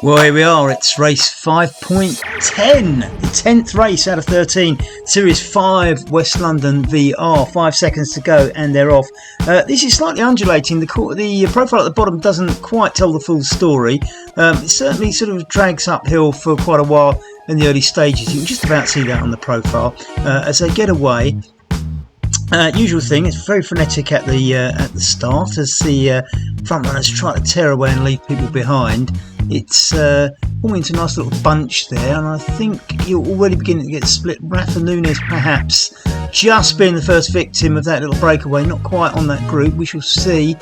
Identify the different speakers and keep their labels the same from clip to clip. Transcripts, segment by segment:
Speaker 1: Well, here we are. It's race 5.10, the 10th race out of 13, Series 5, West London VR. 5 seconds to go, and they're off. This is slightly undulating. The profile at the bottom doesn't quite tell the full story. It certainly sort of drags uphill for quite a while in the early stages. You can just about see that on the profile. As they get away, usual thing, it's very frenetic at the start as the front runners try to tear away and leave people behind. It's forming into a nice little bunch there, and I think you're already beginning to get split. Rafa Nunes perhaps just being the first victim of that little breakaway, not quite on that group. We shall see.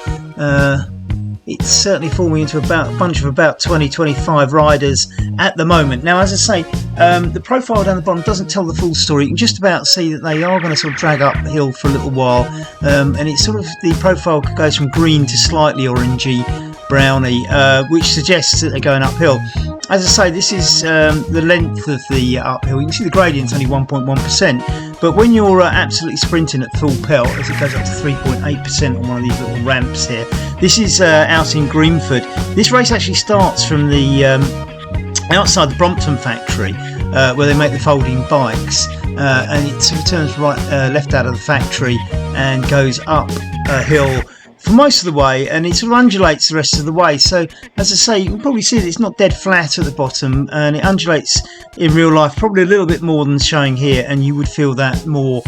Speaker 1: It's certainly forming into a bunch of about 20-25 riders at the moment. Now, as I say, the profile down the bottom doesn't tell the full story. You can just about see that they are going to sort of drag uphill for a little while, and it's sort of, the profile goes from green to slightly orangey browny, which suggests that they're going uphill. As I say, this is the length of the uphill. You can see the gradient's only 1.1%, but when you're absolutely sprinting at full pelt, as it goes up to 3.8% on one of these little ramps here, this is out in Greenford. This race actually starts from the outside the Brompton factory, where they make the folding bikes, and it sort of turns left out of the factory and goes up a hill for most of the way, and it sort of undulates the rest of the way. So, as I say, you can probably see that it's not dead flat at the bottom, and it undulates in real life probably a little bit more than showing here, and you would feel that more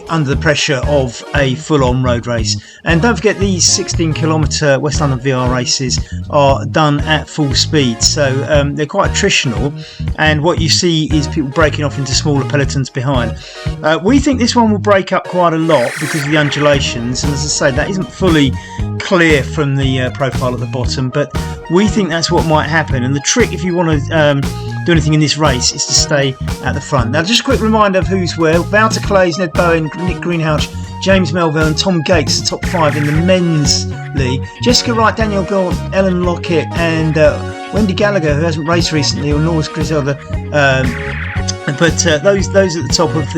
Speaker 1: under the pressure of a full-on road race. And don't forget, these 16-kilometre West London VR races are done at full speed, so they're quite attritional, and what you see is people breaking off into smaller pelotons behind. We think this one will break up quite a lot because of the undulations, and as I say, that isn't fully clear from the profile at the bottom, but we think that's what might happen. And the trick, if you want to do anything in this race, is to stay at the front. Now, just a quick reminder of who's where. Wouter Clays, Ned Bowen, Nick Greenhalgh, James Melville and Tom Gates, the top 5 in the men's league. Jessica Wright, Daniel Gold, Ellen Lockett and Wendy Gallagher, who hasn't raced recently, or Norris Griselda, but those at the top of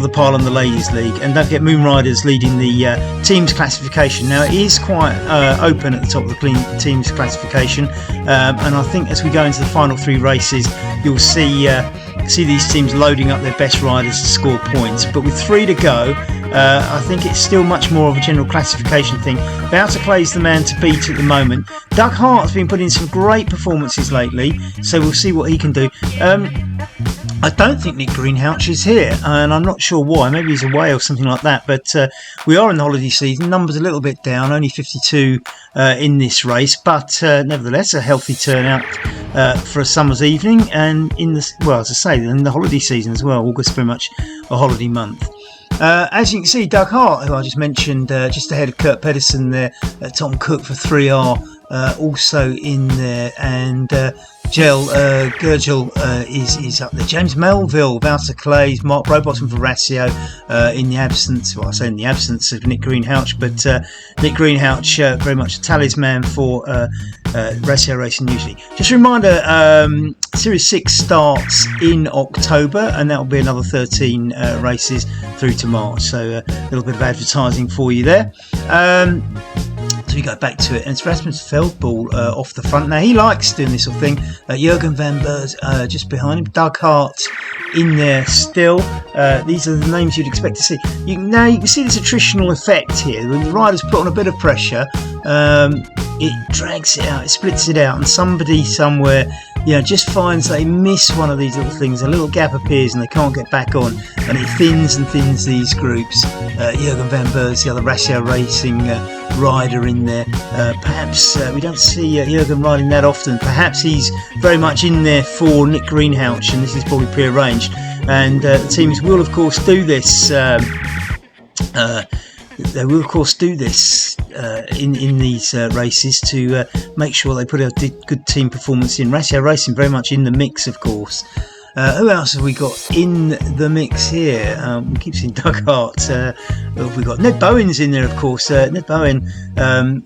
Speaker 1: the pile on the ladies league. And don't forget, Moon Riders leading the teams classification. Now, it is quite open at the top of the teams classification, and I think as we go into the final 3 races, you'll see these teams loading up their best riders to score points. But with 3 to go, I think it's still much more of a general classification thing. Wouter Clay's the man to beat at the moment. Doug Hart's been putting in some great performances lately, so we'll see what he can do. I don't think Nick Greenhalgh is here, and I'm not sure why. Maybe he's away or something like that. But we are in the holiday season. Numbers a little bit down, only 52 in this race, but nevertheless a healthy turnout for a summer's evening. And as I say, in the holiday season as well. August very much a holiday month. As you can see, Doug Hart, who I just mentioned, just ahead of Kurt Pedersen there, Tom Cook for 3R. Also in there, and Gurgel is up there. James Melville, Wouter Clays, Mark Rowbottom for Ratio, in the absence of Nick Greenhalgh, but Nick Greenhalgh very much a talisman for Ratio racing usually. Just a reminder, Series 6 starts in October, and that will be another 13 races through to March, so a little bit of advertising for you there. So we go back to it, and it's Rasmus Feldball off the front. Now, he likes doing this sort of thing. Jurgen van Beurs just behind him. Doug Hart in there still. These are the names you'd expect to see. You can see this attritional effect here. When the riders put on a bit of pressure, it drags it out, it splits it out, and somebody somewhere just finds they miss one of these little things. A little gap appears and they can't get back on, and it thins and thins these groups. Jurgen van Beurs, the other Ratio Racing rider in there. Perhaps we don't see Jurgen riding that often. Perhaps he's very much in there for Nick Greenhalgh, and this is probably pre-arranged. And the teams will, of course, do this. They will, of course, do this in these races to make sure they put a good team performance in. Ratio Racing very much in the mix, of course. Who else have we got in the mix here? We keep seeing Doug Hart We've got Ned Bowen's in there, of course. Ned Bowen,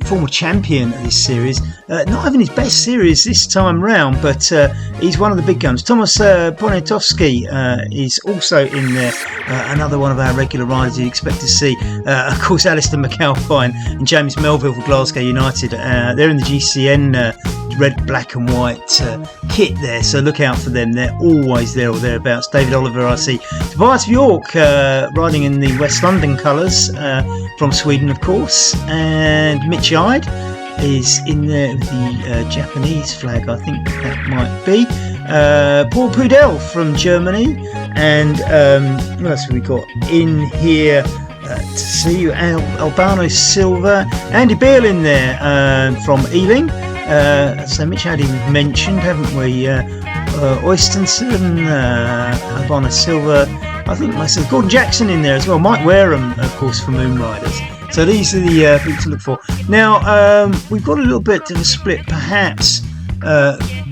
Speaker 1: former champion of this series. Not having his best series this time round, but he's one of the big guns. Thomas Poniatowski is also in there. Another one of our regular riders you'd expect to see. Of course, Alistair McAlpine and James Melville for Glasgow United. They're in the GCN red, black and white kit there, so look out for them. They're always there or thereabouts. David Oliver, I see. Tobias Bjork riding in the West London colours from Sweden, of course. And Mitch Ide is in there with the Japanese flag, I think that might be. Paul Pudel from Germany. And what else have we got in here? To see you, Albano Silva, Andy Beale in there from Ealing. So Mitch Addy we've mentioned, haven't we? Oystenson, Albano Silva, I think myself, Gordon Jackson in there as well. Mike Wareham, of course, from Moon Riders. So these are the people to look for. Now we've got a little bit of a split, perhaps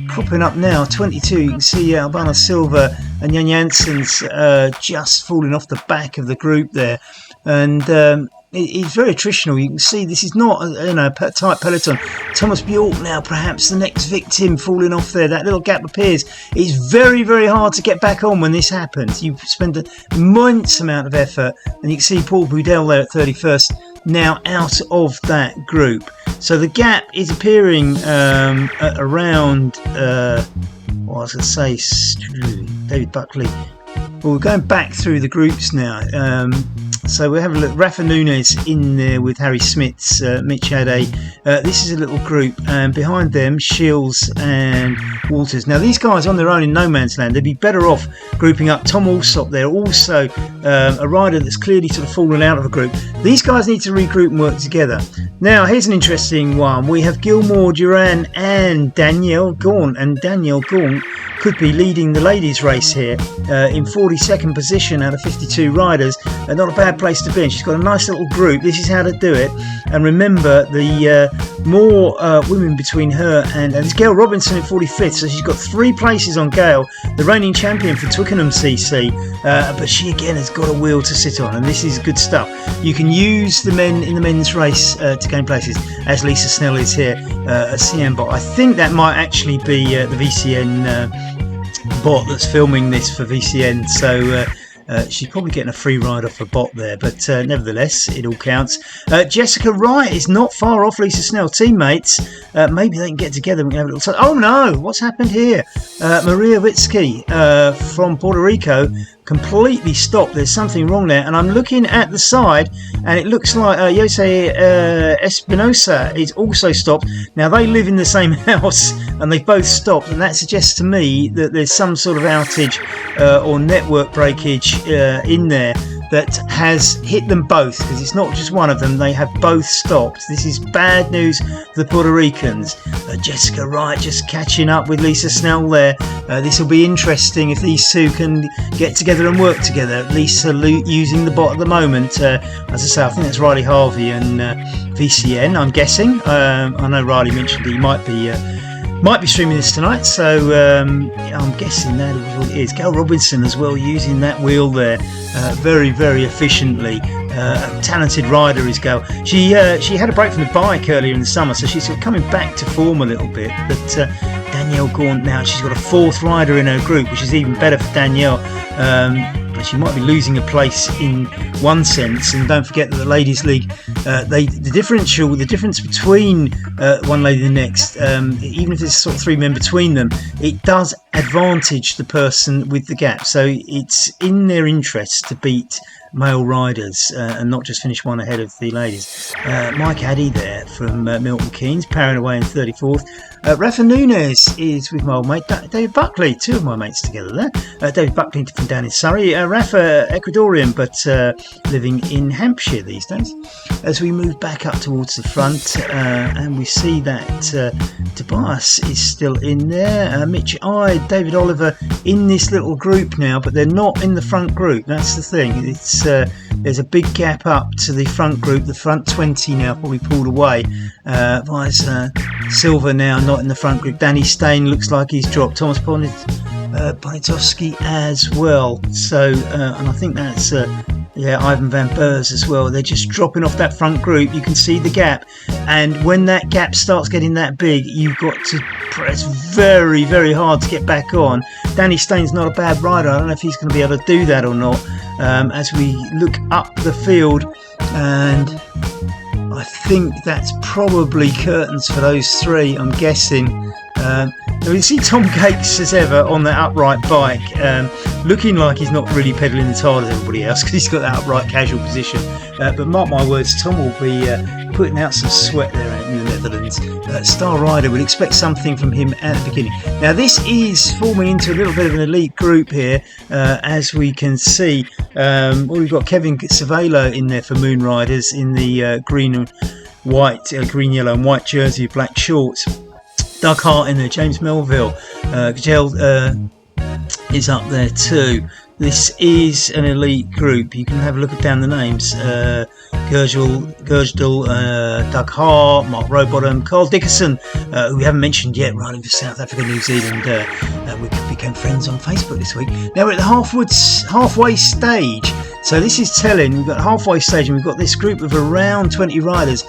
Speaker 1: cropping up now. 22. You can see Albano Silva and Jan Janssens just falling off the back of the group there. And it's very attritional. You can see this is not a tight peloton. Thomas Bjork now perhaps the next victim falling off there. That little gap appears. It's very, very hard to get back on when this happens. You spend an immense amount of effort, and you can see Paul Budell there at 31st now out of that group. So the gap is appearing at around what I was going to say, David Buckley. Well, we're going back through the groups now. So we're having a look. Rafa Nunes in there with Harry Smits, Mitch Ade. This is a little group, and behind them, Shields and Walters. Now, these guys on their own in no man's land, they'd be better off grouping up. Tom Alsop there, also a rider that's clearly sort of fallen out of a group. These guys need to regroup and work together. Now, here's an interesting one. We have Gilmore Duran and Danielle Gaunt, and Danielle Gaunt could be leading the ladies' race here in 42nd position out of 52 riders. Not a bad place to be, and she's got a nice little group. This is how to do it. And remember, the more women between her and it's Gail Robinson in 45th, so she's got 3 places on Gail, the reigning champion for Twickenham CC, but she again has got a wheel to sit on, and this is good stuff. You can use the men in the men's race to gain places, as Lisa Snell is here at CM Bot. I think that might actually be the VCN bot that's filming this for VCN, so she's probably getting a free ride off a bot there, but nevertheless, it all counts. Jessica Wright is not far off Lisa Snell. Teammates, maybe they can get together and we can have a little. Oh no, what's happened here? Maria Witsky from Puerto Rico completely stopped. There's something wrong there, and I'm looking at the side, and it looks like Jose Espinosa is also stopped. Now they live in the same house, and they've both stopped, and that suggests to me that there's some sort of outage or network breakage in there that has hit them both, because it's not just one of them, they have both stopped. This is bad news for the Puerto Ricans. Jessica Wright just catching up with Lisa Snell there. This will be interesting if these two can get together and work together. Lisa using the bot at the moment. As I say, I think that's Riley Harvey and VCN, I'm guessing. I know Riley mentioned that he might be streaming this tonight, so I'm guessing that is what it is. Gail Robinson as well, using that wheel there very, very efficiently. A talented rider is Gail. She had a break from the bike earlier in the summer, so she's sort of coming back to form a little bit. But Danielle Gaunt now, she's got a 4th rider in her group, which is even better for Danielle. She might be losing a place in one sense, and don't forget that the Ladies League, the difference between one lady and the next, even if there's sort of 3 men between them, it does advantage the person with the gap. So it's in their interest to beat male riders and not just finish one ahead of the ladies. Mike Addy there from Milton Keynes, powering away in 34th. Rafa Nunes is with my old mate David Buckley, 2 of my mates together there. David Buckley from down in Surrey, Rafa Ecuadorian, but living in Hampshire these days. As we move back up towards the front, and we see that Tobias is still in there, Mitch Ide, David Oliver in this little group now, but they're not in the front group. That's the thing. It's there's a big gap up to the front group. The front 20 now probably pulled away. Silver now not in the front group. Danny Stain looks like he's dropped. Thomas Poniatowski as well. So, and I think that's Yeah, Ivan van Beurs as well. They're just dropping off that front group. You can see the gap. And when that gap starts getting that big, you've got to press very, very hard to get back on. Danny Staines not a bad rider. I don't know if he's going to be able to do that or not. As we look up the field, and I think that's probably curtains for those three, I'm guessing. We see Tom Gates as ever on that upright bike, looking like he's not really pedalling as hard as everybody else because he's got that upright casual position. But mark my words, Tom will be putting out some sweat there in the Netherlands. Star Rider, would expect something from him at the beginning. Now this is forming into a little bit of an elite group here, as we can see. We've got Kevin Cervelo in there for Moon Riders in the green, yellow and white jersey, black shorts. Doug Hart in there, James Melville, Gagel is up there too. This is an elite group. You can have a look down the names. Gurgedal, Doug Hart, Mark Rowbottom, Carl Dickerson, who we haven't mentioned yet, riding for South Africa, New Zealand. We became friends on Facebook this week. Now we're at the halfway stage. So this is telling. We've got halfway stage and we've got this group of around 20 riders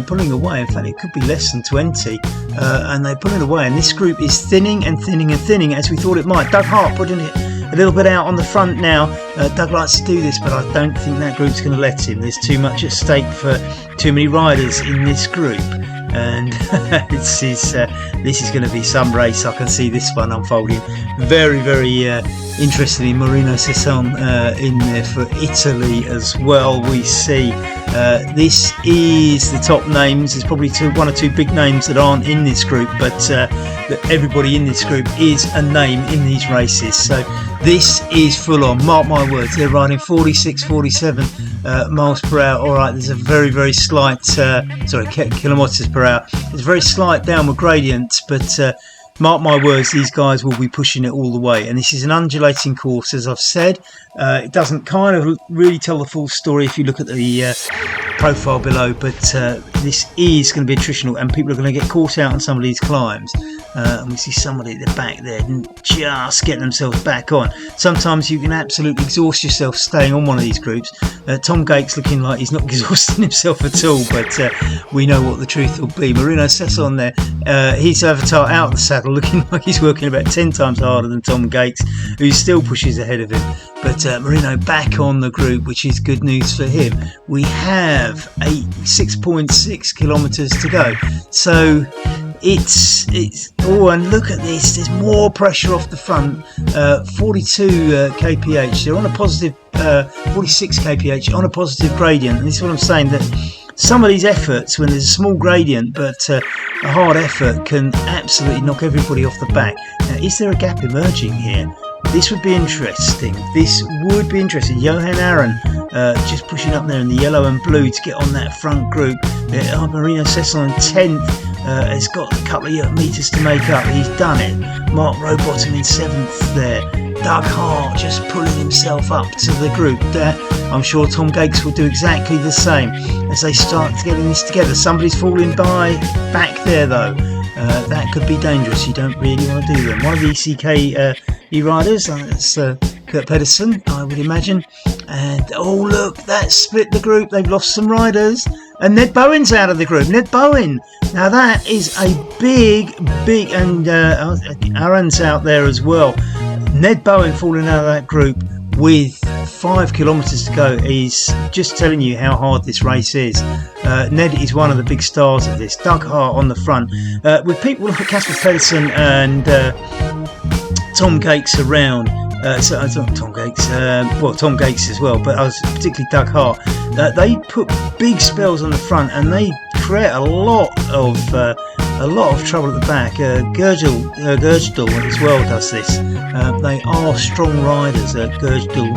Speaker 1: pulling away. In fact, it could be less than 20. And they're pulling away. And this group is thinning and thinning and thinning as we thought it might. Doug Hart putting it a little bit out on the front now. Doug likes to do this, but I don't think that group's going to let him. There's too much at stake for too many riders in this group. And this is going to be some race. I can see this one unfolding very, very interestingly. Marino Sesson in there for Italy as well. We see this is the top names. There's probably one or two big names that aren't in this group, but everybody in this group is a name in these races. So this is full on. Mark my words, they're riding 46, 47 miles per hour. All right, there's a very, very slight, kilometres per hour. There's a very slight downward gradient, but mark my words, these guys will be pushing it all the way. And this is an undulating course, as I've said. It doesn't kind of really tell the full story if you look at the profile below, but this is going to be attritional and people are going to get caught out on some of these climbs. And we see somebody at the back there just getting themselves back on. Sometimes you can absolutely exhaust yourself staying on one of these groups. Tom Gates looking like he's not exhausting himself at all, but we know what the truth will be. Marino Sesson there, his avatar out of the saddle, looking like he's working about 10 times harder than Tom Gates, who still pushes ahead of him. But Marino back on the group, which is good news for him. We have 6.6 kilometres to go. So it's and look at this, there's more pressure off the front. 42 kph, they're on a positive 46 kph on a positive gradient. And this is what I'm saying, that some of these efforts, when there's a small gradient but a hard effort, can absolutely knock everybody off the back. Now, is there a gap emerging here? This would be interesting. Johan Aaron just pushing up there in the yellow and blue to get on that front group. Marino Sesson in 10th. Has got a couple of metres to make up. He's done it. Mark Rowbottom in 7th there. Doug Hart just pulling himself up to the group there. I'm sure Tom Gates will do exactly the same as they start getting this together. Somebody's falling back there though. That could be dangerous. You don't really want to do them. One of the ECK riders, that's Kurt Pedersen, I would imagine. And oh look, that split the group. They've lost some riders. And Ned Bowen's out of the group. Ned Bowen. Now that is a big, and Aaron's out there as well. Ned Bowen falling out of that group with 5 kilometres to go is just telling you how hard this race is. Ned is one of the big stars of this. Doug Hart on the front. With people like Casper Pedersen and Tom Gates around. Tom Gates as well, but I was particularly Doug Hart. They put big spells on the front and they create a lot of trouble at the back. Gurgedal as well does this. They are strong riders. Gurgedal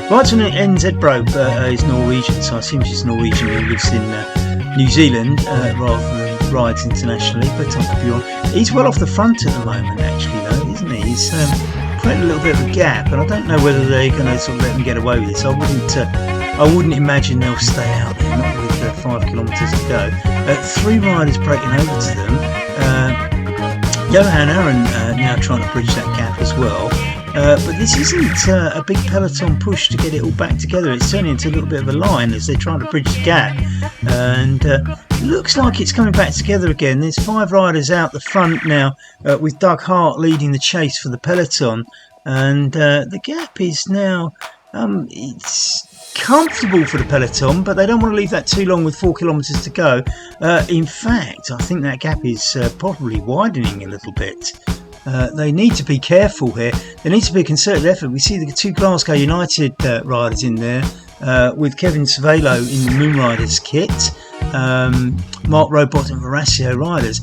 Speaker 1: rides on NZ Bro, is Norwegian, so I assume she's Norwegian who lives in New Zealand rather than rides internationally. But I could be wrong. He's well off the front at the moment, actually, though, isn't he? He's creating a little bit of a gap, and I don't know whether they're going to sort of let them get away with this. I wouldn't imagine they'll stay out there, not with 5 kilometres to go. 3 riders breaking over to them. Johan Aaron now trying to bridge that gap as well. but this isn't a big peloton push to get it all back together. It's turning into a little bit of a line as they're trying to bridge the gap, and it looks like it's coming back together again. There's 5 riders out the front now, with Doug Hart leading the chase for the peloton, and the gap is now it's comfortable for the peloton, but they don't want to leave that too long with 4 kilometres to go. In fact, I think that gap is probably widening a little bit. They need to be careful here. There needs to be a concerted effort. We see the 2 Glasgow United riders in there, with Kevin Cervelo in the Moon Riders kit, Mark Robot and Verasio riders.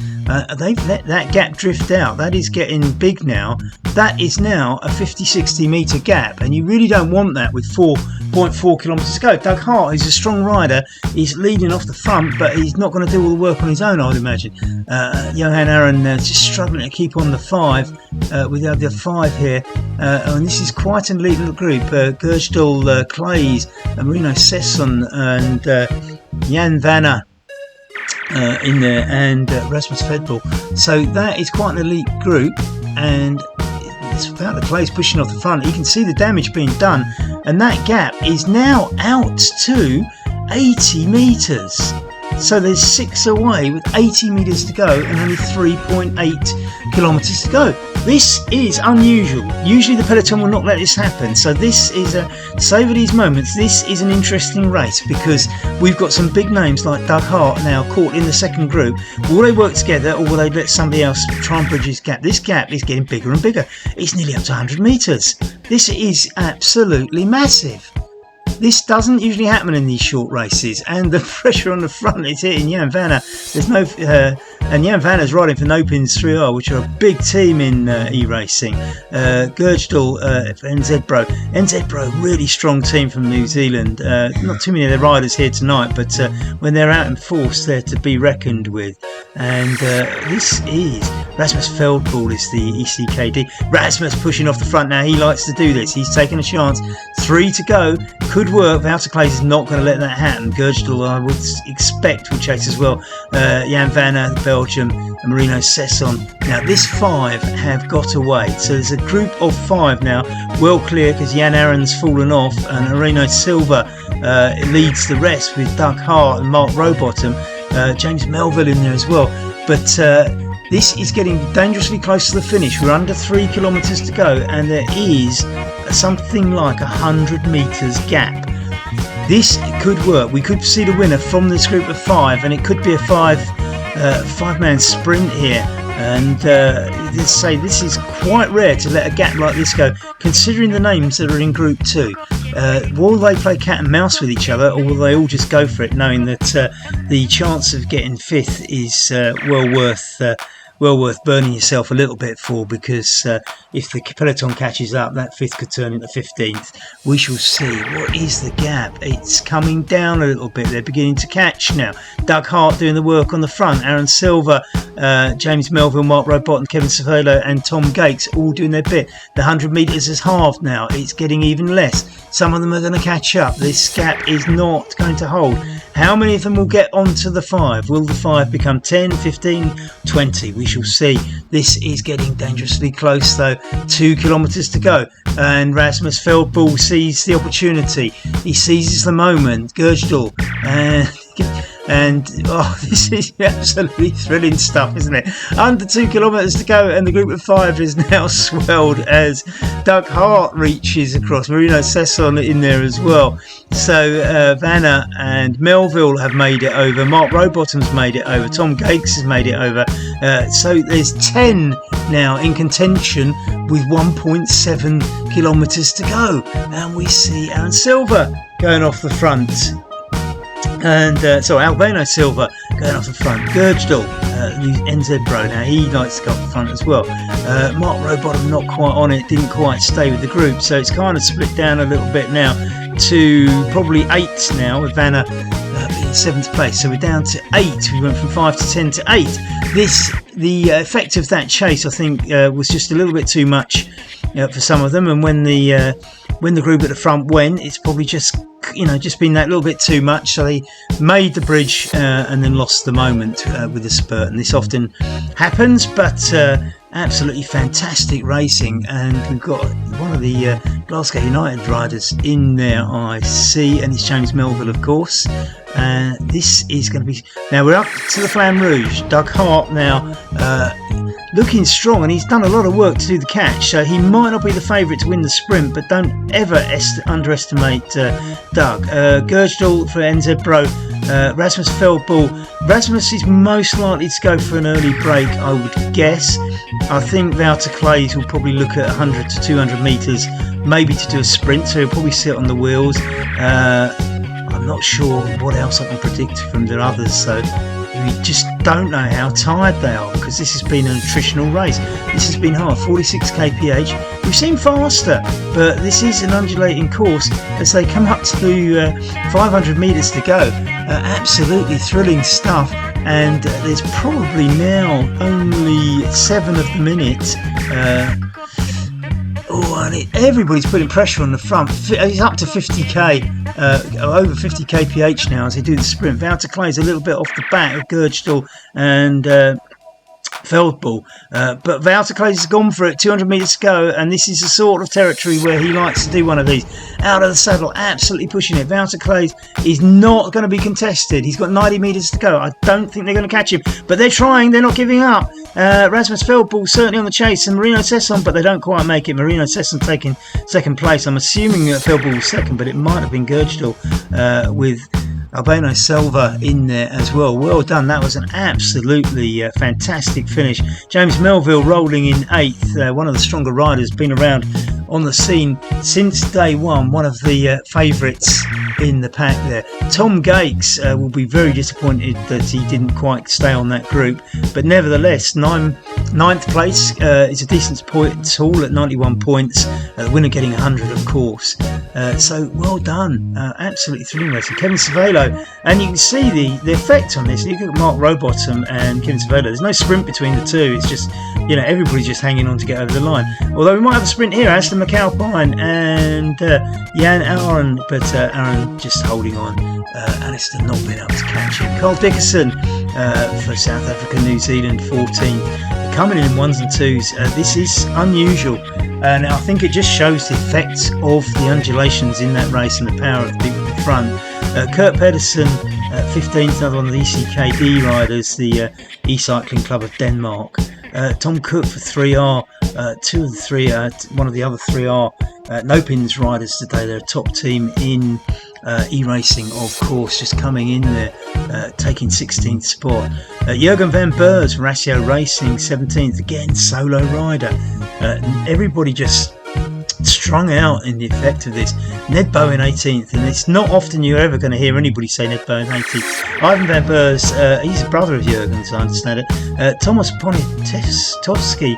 Speaker 1: They've let that gap drift out. That is getting big now. That is now a 50-60 metre gap, and you really don't want that with 4.4 kilometres to go. Doug Hart, who's a strong rider, is leading off the front, but he's not going to do all the work on his own, I would imagine. Johan Aaron just struggling to keep on the 5 with the other 5 here, and this is quite an elite little group. Gergedal, Clays, Marino Sesson and Jan Vanna in there, and Rasmus Fedball. So that is quite an elite group, and it's without the Clays pushing off the front. You can see the damage being done, and that gap is now out to 80 metres. So there's 6 away with 80 metres to go and only 3.8 kilometres to go. This is unusual. Usually the peloton will not let this happen. So this is savour these moments. This is an interesting race because we've got some big names like Doug Hart now caught in the second group. Will they work together, or will they let somebody else try and bridge this gap? This gap is getting bigger and bigger. It's nearly up to 100 metres. This is absolutely massive. This doesn't usually happen in these short races, and the pressure on the front is hitting Jan Vanna. There's no, and Jan Vanna's riding for No Pins 3R, which are a big team in e-racing. Gergedal for NZ Pro. NZ Pro, really strong team from New Zealand. Not too many of their riders here tonight, but when they're out in force, they're to be reckoned with. And this is Rasmus Feldball is the ECKD. Rasmus pushing off the front now. He likes to do this. He's taking a chance. 3 to go. Could work. Wouter Clays is not going to let that happen. Gergedal, I would expect, will chase as well. Jan Vanna, Belgium, and Marino Sesson. Now, this 5 have got away. So there's a group of 5 now, well clear because Jan Aaron's fallen off, and Marino Silva leads the rest with Doug Hart and Mark Rowbottom. James Melville in there as well. But this is getting dangerously close to the finish. We're under 3 kilometres to go, and there is something like 100 metres gap. This could work. We could see the winner from this group of 5, and it could be a five-man sprint here. And let's say this is quite rare to let a gap like this go, considering the names that are in Group 2. Will they play cat and mouse with each other, or will they all just go for it, knowing that the chance of getting 5th is well worth burning yourself a little bit for, because if the peloton catches up, that 5th could turn into 15th. We shall see. What is the gap? It's coming down a little bit. They're beginning to catch now. Doug Hart doing the work on the front. Aaron Silva, James Melville, Mark Robot, and Kevin Cervelo and Tom Gates all doing their bit. The 100 metres has halved now. It's getting even less. Some of them are going to catch up. This gap is not going to hold. How many of them will get onto the 5? Will the 5 become 10, 15, 20? We shall see. This is getting dangerously close though. 2 kilometres to go, and Rasmus Feldball sees the opportunity. He seizes the moment. Gergedal and this is absolutely thrilling stuff, isn't it? Under 2 kilometres to go, and the group of 5 is now swelled as Doug Hart reaches across. Marino Sesson in there as well. So Vanna and Melville have made it over. Mark Rowbottom's made it over. Tom Gates has made it over. So there's 10 now in contention with 1.7 kilometres to go. And we see Aaron Silva going off the front. And Albano Silva going off the front. Gergedal, NZ Pro, now he likes to go off the front as well. Mark Rowbottom not quite on it, didn't quite stay with the group, so it's kind of split down a little bit now to probably 8 now, with Vanna in 7th place. So we're down to 8. We went from 5 to 10 to 8. The effect of that chase, I think, was just a little bit too much for some of them, and when the group at the front went, it's probably just been that little bit too much, so they made the bridge and then lost the moment with the spurt, and this often happens, but Absolutely fantastic racing, and we've got one of the Glasgow United riders in there, I see, and it's James Melville, of course. This is going to be... Now we're up to the Flamme Rouge. Doug Hart now looking strong, and he's done a lot of work to do the catch, so he might not be the favourite to win the sprint, but don't ever underestimate Doug. Gurgedal for NZ Bro, Rasmus Feldball. Rasmus is most likely to go for an early break, I would guess. I think Wouter Clays will probably look at 100 to 200 metres, maybe to do a sprint, so he'll probably sit on the wheels. I'm not sure what else I can predict from the others, so we just don't know how tired they are, because this has been an attritional race. This has been hard. 46 kph. We've seen faster, but this is an undulating course as they come up to 500 metres to go. Absolutely thrilling stuff, and there's probably now only 7 of them in it. And everybody's putting pressure on the front. He's up to 50k, over 50 kph now as they do the sprint. Wouter Clay's a little bit off the back of Gurgedal and Feldball, but Wouter Clays has gone for it. 200 metres to go, and this is the sort of territory where he likes to do one of these. Out of the saddle, absolutely pushing it. Wouter Clays is not going to be contested. He's got 90 metres to go. I don't think they're going to catch him, but they're trying. They're not giving up. Rasmus Feldball certainly on the chase, and Marino Sesson, but they don't quite make it. Marino Sesson taking second place. I'm assuming that Feldball was second, but it might have been Gurgedal with Albano Selva in there as well. Well done. That was an absolutely fantastic finish. James Melville rolling in 8th, one of the stronger riders, been around on the scene since day one, one of the favourites in the pack there. Tom Gates will be very disappointed that he didn't quite stay on that group, but nevertheless, 9th place is a decent point haul at 91 points, the winner getting 100 of course. So well done, absolutely thrilling racing. Kevin Cervelo, and you can see the effect on this. You look at Mark Rowbottom and Kevin Cervelo, there's no sprint between the two, it's just, you know, everybody's just hanging on to get over the line. Although we might have a sprint here, Aston McAlpine and Jan Aaron, but Aaron just holding on. Alistair not being able to catch him. Carl Dickerson for South Africa, New Zealand, 14th. Coming in 1s and 2s. This is unusual, and I think it just shows the effects of the undulations in that race and the power of the people at the front. Kurt Pedersen, 15th, another one of the ECKD riders, the E-Cycling Club of Denmark. Tom Cook for 3R, two of the 3, one of the other 3R no pins riders today. They're a top team in e-racing, of course, just coming in there, taking 16th spot. Jurgen van Beurs, Ratio Racing, 17th, again solo rider. Everybody just strung out in the effect of this. Ned Bowen 18th, and it's not often you're ever going to hear anybody say Ned Bowen 18th. Ivan van Beurs, he's a brother of Jurgen's, I understand it. Thomas Poniatowski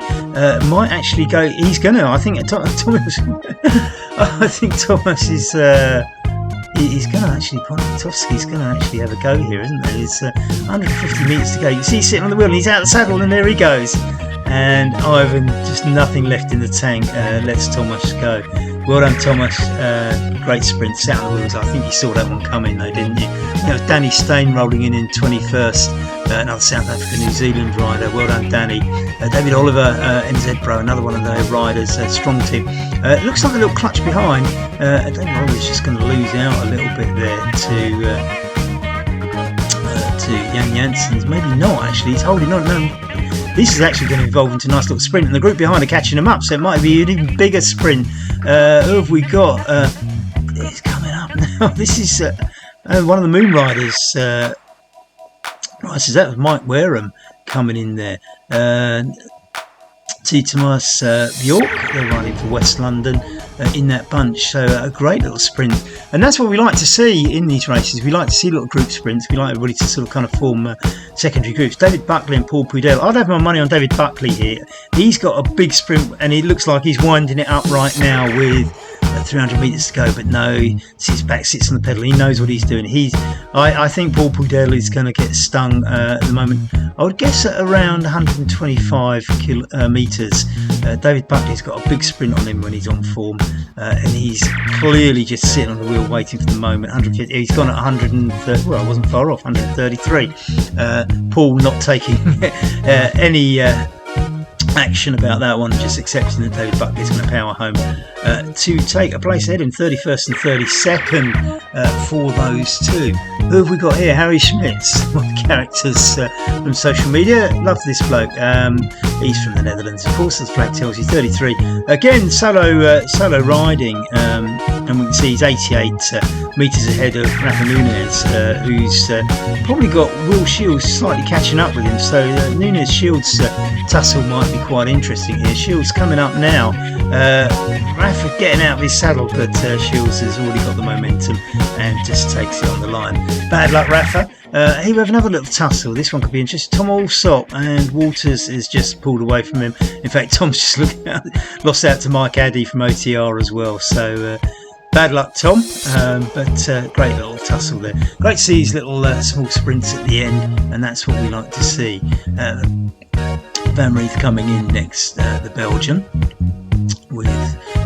Speaker 1: might actually go. He's going to. I think Thomas. I think Thomas is. He's going to actually. Poniatowski's going to actually have a go here, isn't there? It's 150 metres to go. You see, he's sitting on the wheel, and he's out of the saddle, and there he goes. And Ivan, just nothing left in the tank, lets Thomas go. Well done, Thomas. Great sprint, sat on the wheels. I think you saw that one coming though, didn't you? That was Danny Stain rolling in 21st, another South Africa, New Zealand rider. Well done, Danny. David Oliver, NZ Pro, another one of their riders, strong team. It looks like a little clutch behind. David Oliver's just going to lose out a little bit there to Jan Janssens. Maybe not, actually. He's holding on. No. This is actually going to evolve into a nice little sprint, and the group behind are catching them up, so it might be an even bigger sprint. Who have we got? It's coming up now. This is one of the Moon Riders. Right, so that was Mike Wareham coming in there. T. Thomas Bjork, they're riding for West London in that bunch, so a great little sprint, and that's what we like to see in these races. We like to see little group sprints. We like everybody to sort of kind of form secondary groups. David Buckley and Paul Pudell. I'd have my money on David Buckley here. He's got a big sprint, and it looks like he's winding it up right now with 300 metres to go, but no, his back sits on the pedal. He knows what he's doing. I think Paul Pudell is going to get stung at the moment. I would guess at around 125 metres. David Buckley's got a big sprint on him when he's on form, and he's clearly just sitting on the wheel waiting for the moment. 150. He's gone at 130. Well, I wasn't far off. 133. Paul not taking any action about that one, just accepting that David Buckley's going to power home to take a place ahead in 31st and 32nd for those two. Who have we got here? Harry Schmitz, one of the characters from social media. Love this bloke. He's from the Netherlands, of course, as the flag tells you. 33. Again, solo riding, and we can see he's 88 metres ahead of Rafa Nunes, who's probably got Will Shields slightly catching up with him. So Nunes Shields tussle might be quite interesting here. Shields coming up now. Rafa getting out of his saddle, but Shields has already got the momentum and just takes it on the line. Bad luck, Rafa. Here we have another little tussle. This one could be interesting. Tom Allsop and Walters is just pulled away from him. In fact, Tom's just looking out, lost out to Mike Addy from OTR as well. So bad luck, Tom. But great little tussle there. Great to see these little small sprints at the end, and that's what we like to see. Van Reeth coming in next, the Belgian, with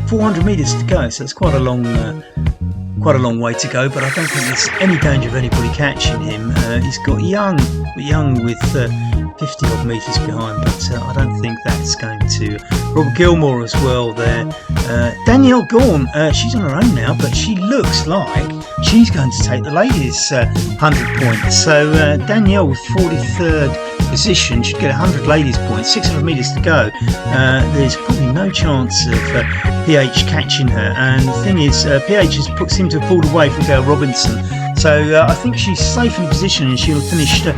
Speaker 1: 400 metres to go. So it's quite a long way to go, but I don't think there's any danger of anybody catching him. He's got young with 50 odd metres behind, but I don't think that's going to. Robert Gilmore as well there. Danielle Gorn, she's on her own now, but she looks like she's going to take the ladies' 100 points. So Danielle with 43rd position should get 100 ladies' points, 600 metres to go. There's probably no chance of PH catching her, and the thing is, PH seemed to have pulled away from Gail Robinson, so I think she's safe in position, and she'll finish 2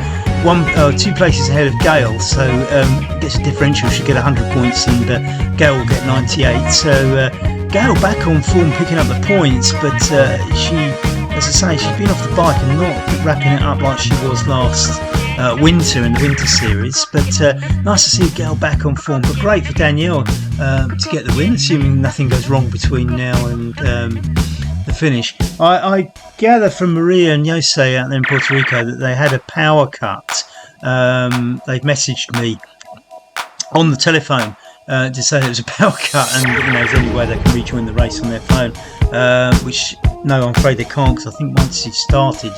Speaker 1: places ahead of Gail, so gets a differential, she'll get 100 points, and Gail will get 98. So Gail back on form, picking up the points, but she, as I say, she's been off the bike and not wrapping it up like she was last winter in the winter series, but nice to see Gail back on form. But great for Danielle to get the win, assuming nothing goes wrong between now and the finish. I gather from Maria and Jose out there in Puerto Rico that they had a power cut. They've messaged me on the telephone to say there was a power cut, and is there any way they can rejoin the race on their phone, which no, I'm afraid they can't, because I think once it's started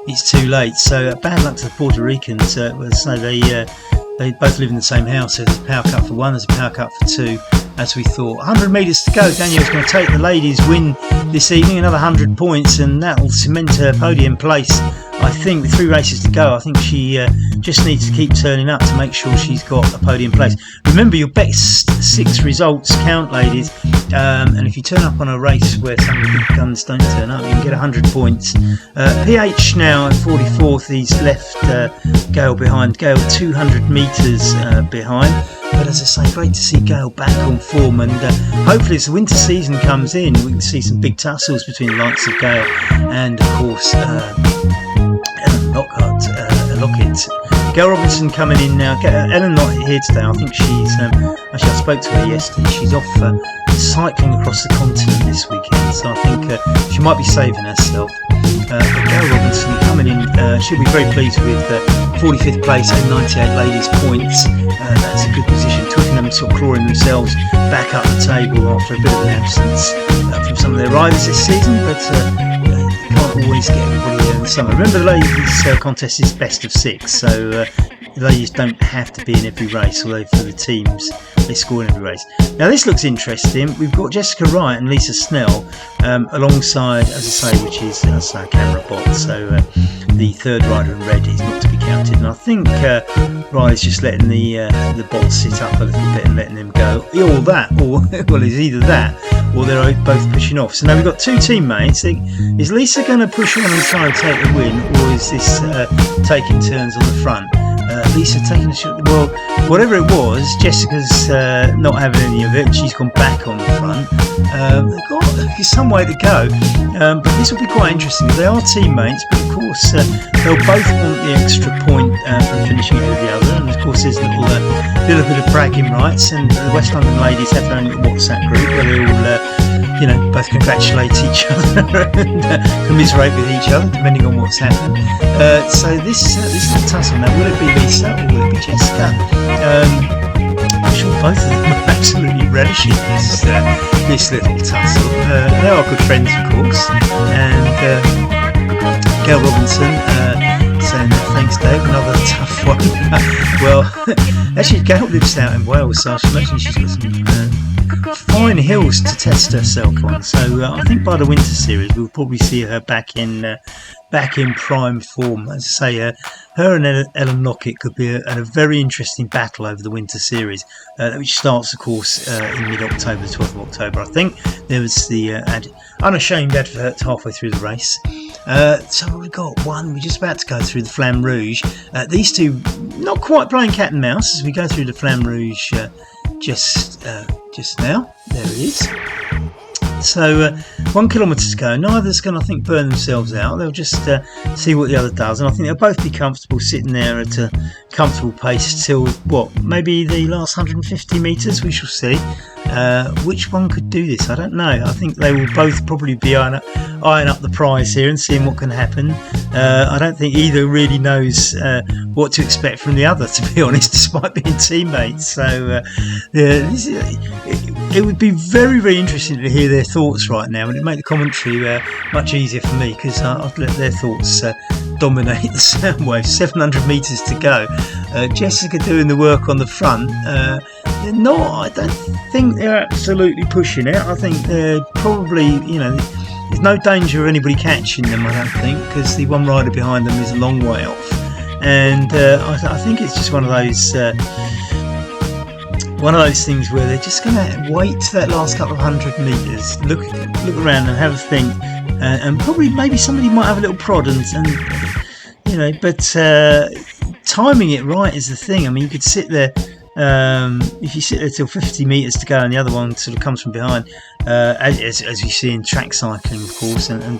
Speaker 1: it's too late. So bad luck to the Puerto Ricans. They both live in the same house, so there's a power cut for one, there's a power cut for two, as we thought. 100 metres to go. Danielle's going to take the ladies' win this evening, another 100 points, and that will cement her podium place. I think with 3 races to go, I think she just needs to keep turning up to make sure she's got a podium place. Remember, your best 6 results count, ladies, and if you turn up on a race where some of the big guns don't turn up, you can get 100 points. PH now at 44th, he's left Gail behind. Gail 200 metres behind. But as I say, great to see Gail back on form, and hopefully as the winter season comes in, we can see some big tussles between the likes of Gail and, of course, Lockett. Gail Robinson coming in now. Ellen not here today. I think she's actually, I spoke to her yesterday. She's off cycling across the continent this weekend, so I think she might be saving herself. But Gail Robinson coming in, she'll be very pleased with 45th place and 98 ladies points. That's a good position. Twickenham sort of clawing themselves back up the table after a bit of an absence from some of their riders this season, but you can't always get everybody in the summer. Remember, the ladies contest is best of 6, so the ladies don't have to be in every race, although for the teams they score in every race. Now this looks interesting. We've got Jessica Wright and Lisa Snell alongside, as I say, which is a camera bot, so the third rider in red is not to be counted, and I think Wright's just letting the bot sit up a little bit and letting them go, or that, or well, it's either that or they're both pushing off. So now we've got 2 teammates. Is Lisa going to push on and try and take the win, or is this taking turns on the front? Lisa taking a shot. Well, whatever it was, Jessica's not having any of it, and she's gone back on the front. They've got some way to go, but this will be quite interesting. They are teammates, but of course they'll both want the extra point from finishing ahead of the other. And of course, there's a little bit of bragging rights, and the West London ladies have their own little WhatsApp group where they all, both congratulate each other and commiserate with each other, depending on what's happened. So this little tussle now, will it be Lisa or will it be Jessica? I'm sure both of them are absolutely relishing this little tussle. They are good friends, of course, and Gail Robinson saying that. Thanks, Dave. Another tough one. Well, actually, Gail lives out in Wales, so I should imagine she's got some fine hills to test herself on. So I think by the winter series, we'll probably see her back in prime form. As I say, her and Ellen Lockett could be a very interesting battle over the winter series, which starts, of course, in mid-October, the 12th of October. I think there was the unashamed advert halfway through the race. So we've got one. We're just about to go through the Flamme Rouge. These two not quite playing cat and mouse as we go through the Flamme Rouge just now. There it is. So 1 kilometre to go. Neither's going to, I think, burn themselves out. They'll just see what the other does, and I think they'll both be comfortable sitting there at a comfortable pace till maybe the last 150 metres. We shall see. Which one could do this? I don't know. I think they will both probably be eyeing up the prize here and seeing what can happen. I don't think either really knows what to expect from the other, to be honest, despite being teammates. So it would be very, very interesting to hear their thoughts right now, and it'd make the commentary much easier for me because I'd let their thoughts dominate the sound waves. 700 metres to go. Jessica doing the work on the front. I don't think they're absolutely pushing it. I think they're probably, there's no danger of anybody catching them, I don't think, because the one rider behind them is a long way off. And I think it's just one of those things where they're just going to wait to that last couple of 100 metres, look around and have a think, and probably maybe somebody might have a little prod but timing it right is the thing. I mean, you could sit there. If you sit there till 50 metres to go and the other one sort of comes from behind, as you see in track cycling, of course, and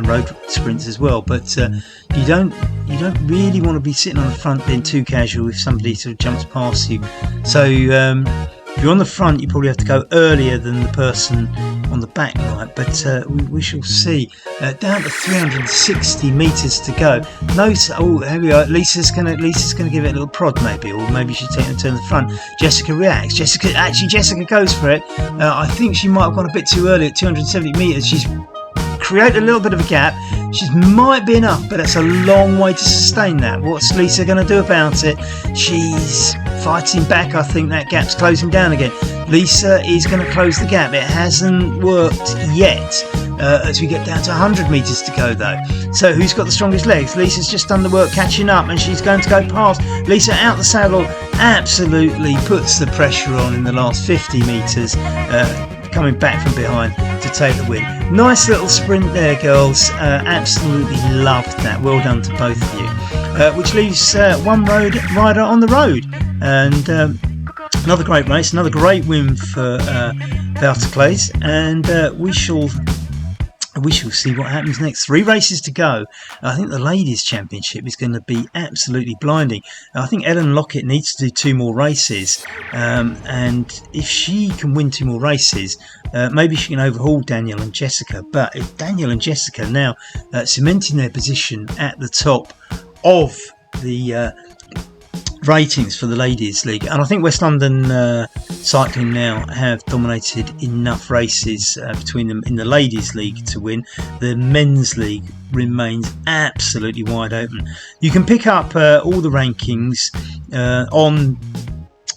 Speaker 1: road sprints as well. But you don't really want to be sitting on the front being too casual if somebody sort of jumps past you. So if you're on the front, you probably have to go earlier than the person on the back, right? But we shall see. Down to 360 metres to go. Here we are. Lisa's gonna give it a little prod, maybe, or maybe she's taking a turn to the front. Jessica reacts. Jessica goes for it. I think she might have gone a bit too early at 270 metres. She's created a little bit of a gap. She might be enough, but it's a long way to sustain that. What's Lisa going to do about it? She's fighting back. I think that gap's closing down again. Lisa is going to close the gap. It hasn't worked yet as we get down to 100 metres to go, though. So who's got the strongest legs? Lisa's just done the work catching up, and she's going to go past. Lisa out the saddle, absolutely puts the pressure on in the last 50 metres, coming back from behind to take the win. Nice little sprint there, girls. Absolutely loved that. Well done to both of you. Which leaves one rider on the road, and another great race, another great win for Outta Clays, and we shall see what happens next. 3 races to go. I think the ladies' championship is going to be absolutely blinding. I think Ellen Lockett needs to do 2 more races, and if she can win 2 more races, maybe she can overhaul Daniel and Jessica. But if Daniel and Jessica now cementing their position at the top of the ratings for the Ladies League, and I think West London Cycling now have dominated enough races between them in the Ladies League to win. The Men's League remains absolutely wide open. You can pick up all the rankings on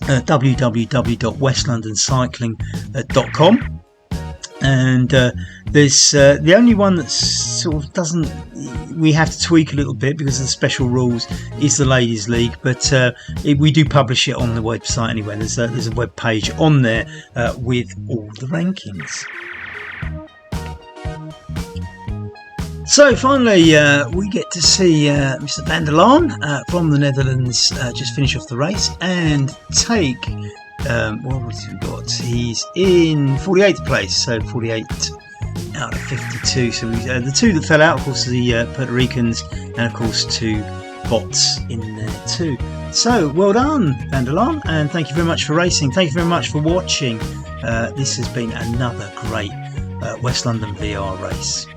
Speaker 1: www.westlondoncycling.com. And there's the only one that sort of doesn't, we have to tweak a little bit because of the special rules, is the Ladies League, but we do publish it on the website anyway. There's a web page on there with all the rankings. So finally we get to see Mr. van der Laan from the Netherlands just finish off the race and take what has he got? He's in 48th place, so 48 out of 52. So the 2 that fell out, of course, the Puerto Ricans, and of course 2 bots in there too. So well done, van der Laan, and thank you very much for racing. Thank you very much for watching. This has been another great West London VR race.